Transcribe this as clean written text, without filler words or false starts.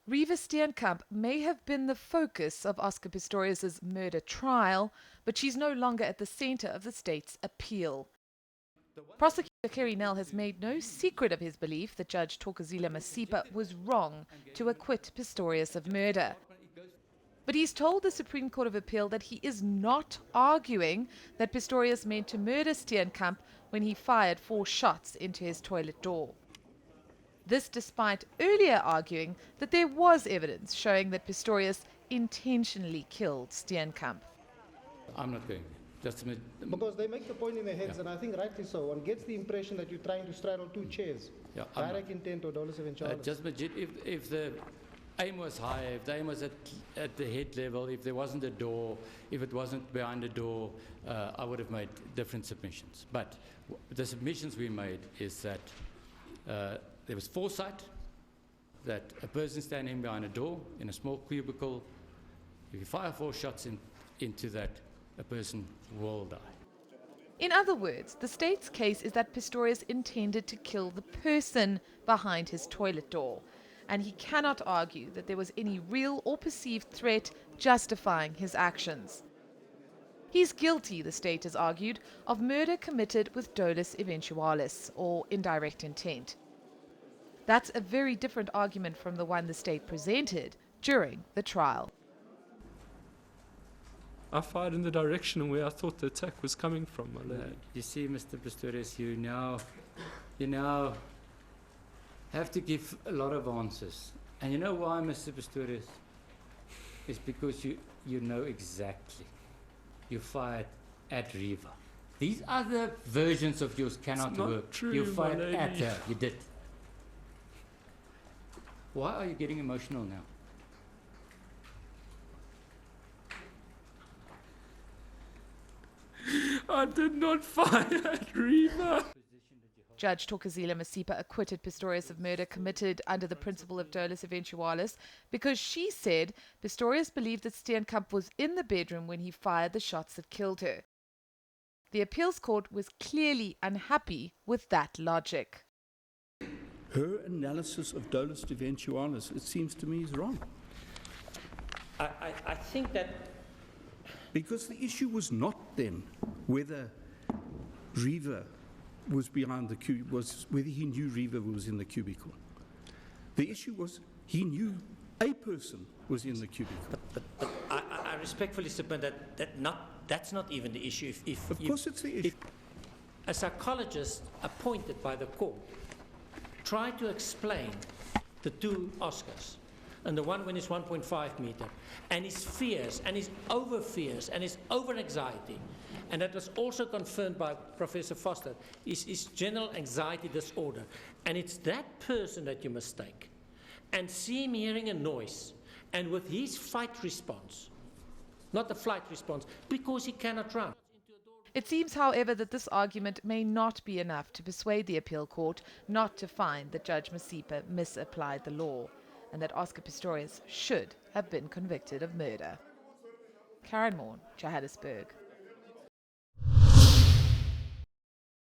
Reeva Steenkamp may have been the focus of Oscar Pistorius' murder trial, but she's no longer at the center of the state's appeal. Prosecutor Gerrie Nel has made no secret of his belief that Judge Thokozile Masipa was wrong to acquit Pistorius of murder. But he's told the Supreme Court of Appeal that he is not arguing that Pistorius meant to murder Steenkamp when he fired 4 shots into his toilet door. This despite earlier arguing that there was evidence showing that Pistorius intentionally killed Steenkamp. I'm not going. Because they make the point in their heads, and I think rightly so. One gets the impression that you're trying to straddle 2 chairs. Direct intent or dolus eventualis. Just if the aim was higher, if the aim was at the head level, if there wasn't a door, if it wasn't behind a door, I would have made different submissions. But the submissions we made is that there was foresight, that a person standing behind a door in a small cubicle, if you fire 4 shots into that, a person will die. In other words, the state's case is that Pistorius intended to kill the person behind his toilet door, and he cannot argue that there was any real or perceived threat justifying his actions. He's guilty, the state has argued, of murder committed with dolus eventualis, or indirect intent. That's a very different argument from the one the state presented during the trial. I fired in the direction where I thought the attack was coming from, my lady. You see, Mr. Pistorius, you now have to give a lot of answers. And you know why, Mr. Pistorius? It's because you know exactly. You fired at Reeva. These other versions of yours cannot It's not work. true, You fired my lady. at her. You did. Why are you getting emotional now? I did not fire at Reeva. Judge Thokozile Masipa acquitted Pistorius of murder committed under the principle of dolus eventualis because she said Pistorius believed that Steenkamp was in the bedroom when he fired the shots that killed her. The appeals court was clearly unhappy with that logic. Her analysis of dolus eventualis, it seems to me, is wrong. I think that... Because the issue was not then whether Reeva was behind the whether he knew Reeva was in the cubicle. The issue was he knew a person was in the cubicle. But I respectfully submit that's not even the issue. Of course it's the issue. A psychologist appointed by the court tried to explain the 2 Oscars, and the one when it's 1.5 meter, and his fears, and his over fears, and his over anxiety. And that was also confirmed by Professor Foster, is general anxiety disorder. And it's that person that you mistake. And see him hearing a noise, and with his fight response, not the flight response, because he cannot run. It seems, however, that this argument may not be enough to persuade the appeal court not to find that Judge Masipa misapplied the law, and that Oscar Pistorius should have been convicted of murder. Karen Morn, Johannesburg.